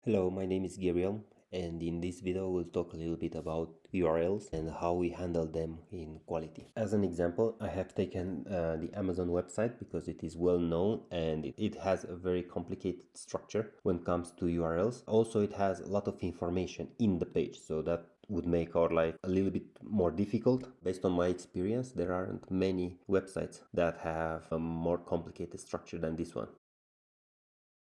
Hello, my name is Gabriel, and in this video we'll talk a little bit about URLs and how we handle them in Qality. As an example, I have taken the Amazon website because it is well known and it has a very complicated structure when it comes to URLs. Also, it has a lot of information in the page, so that would make our life a little bit more difficult. Based on my experience, there aren't many websites that have a more complicated structure than this one.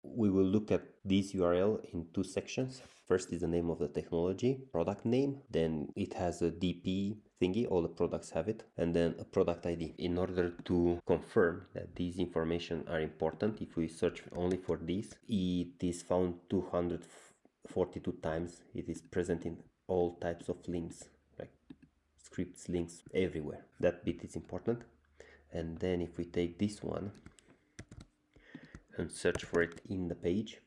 We will look at this URL in two sections. First is the name of the technology, product name, then it has a DP thingy, all the products have it, and then a product ID. In order to confirm that these information are important, if we search only for this, it is found 242 times. It is present in all types of links, like scripts, links, everywhere. That bit is important. And then if we take this one and search for it in the page,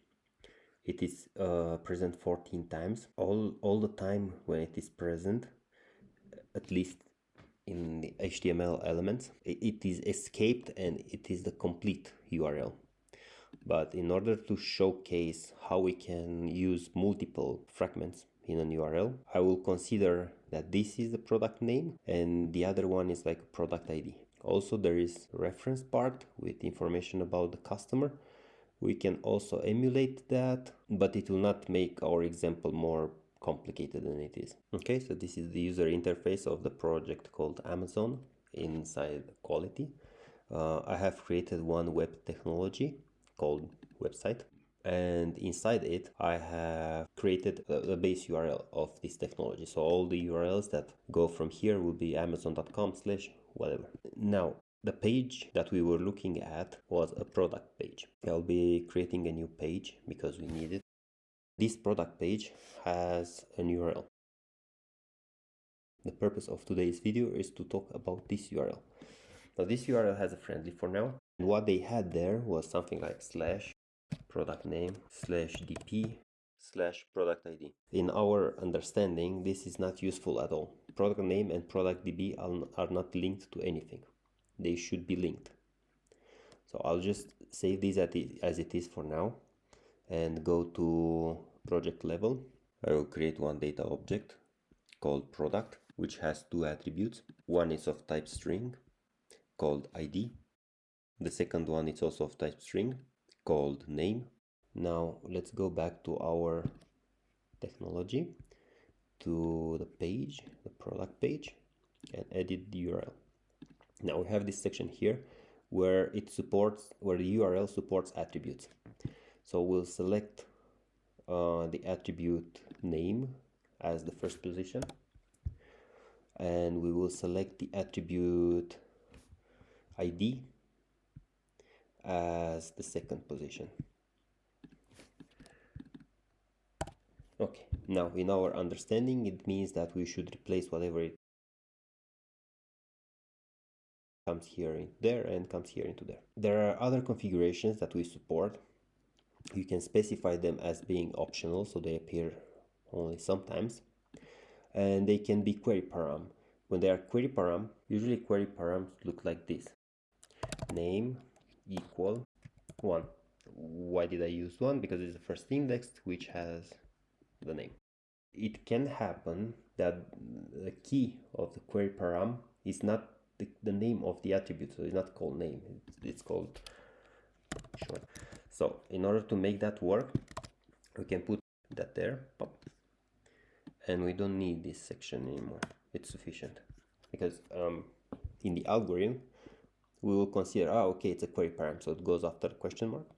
it is present 14 times. All the time when it is present, at least in the HTML elements, it is escaped and it is the complete URL. But in order to showcase how we can use multiple fragments in an URL, I will consider that this is the product name and the other one is like a product ID. Also, there is a reference part with information about the customer. We can also emulate that, but it will not make our example more complicated than it is. Okay, so this is the user interface of the project called Amazon inside Qality. I have created one web technology called website, and inside it I have created a base URL of this technology. So all the URLs that go from here will be amazon.com/whatever. Now, the page that we were looking at was a product page. I'll be creating a new page because we need it. This product page has an URL. The purpose of today's video is to talk about this URL. Now, this URL has a friendly for now. And what they had there was something like /product name /dp/product ID. In our understanding, this is not useful at all. Product name and product DB are not linked to anything. They should be linked. So I'll just save this as it is for now and go to project level. I will create one data object called product, which has two attributes. One is of type string called ID. The second one is also of type string called name. Now let's go back to our technology, to the page, the product page, and edit the URL. Now we have this section here where the URL supports attributes. So we'll select the attribute name as the first position, and we will select the attribute ID as the second position. Okay, now in our understanding, it means that we should replace whatever it comes here in there and comes here into there. There are other configurations that we support. You can specify them as being optional, so they appear only sometimes, and they can be query param. When they are query param, usually query params look like this: name equal 1. Why did I use 1? Because it's the first index which has the name. It can happen that the key of the query param is not the name of the attribute, so it's not called name, it's called short. So in order to make that work, we can put that there, pop, and we don't need this section anymore. It's sufficient because in the algorithm we will consider, okay, it's a query param, so it goes after the question mark.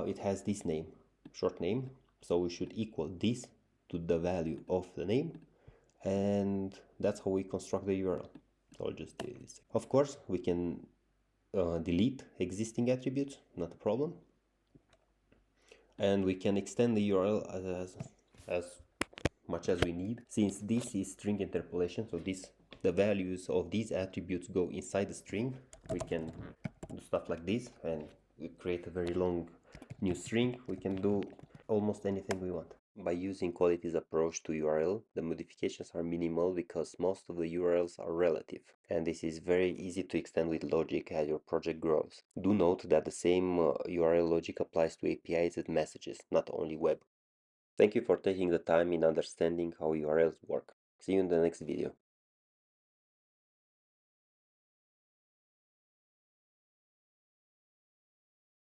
It has this name, short name, so we should equal this to the value of the name, and that's how we construct the URL. So I'll just do this. Of course, we can delete existing attributes, not a problem, and we can extend the URL as much as we need. Since this is string interpolation, so the values of these attributes go inside the string, we can do stuff like this, and we create a very long new string. We can do almost anything we want. By using Qality's approach to URL, the modifications are minimal because most of the URLs are relative, and this is very easy to extend with logic as your project grows. Do note that the same URL logic applies to APIs and messages, not only web. Thank you for taking the time in understanding how URLs work. See you in the next video.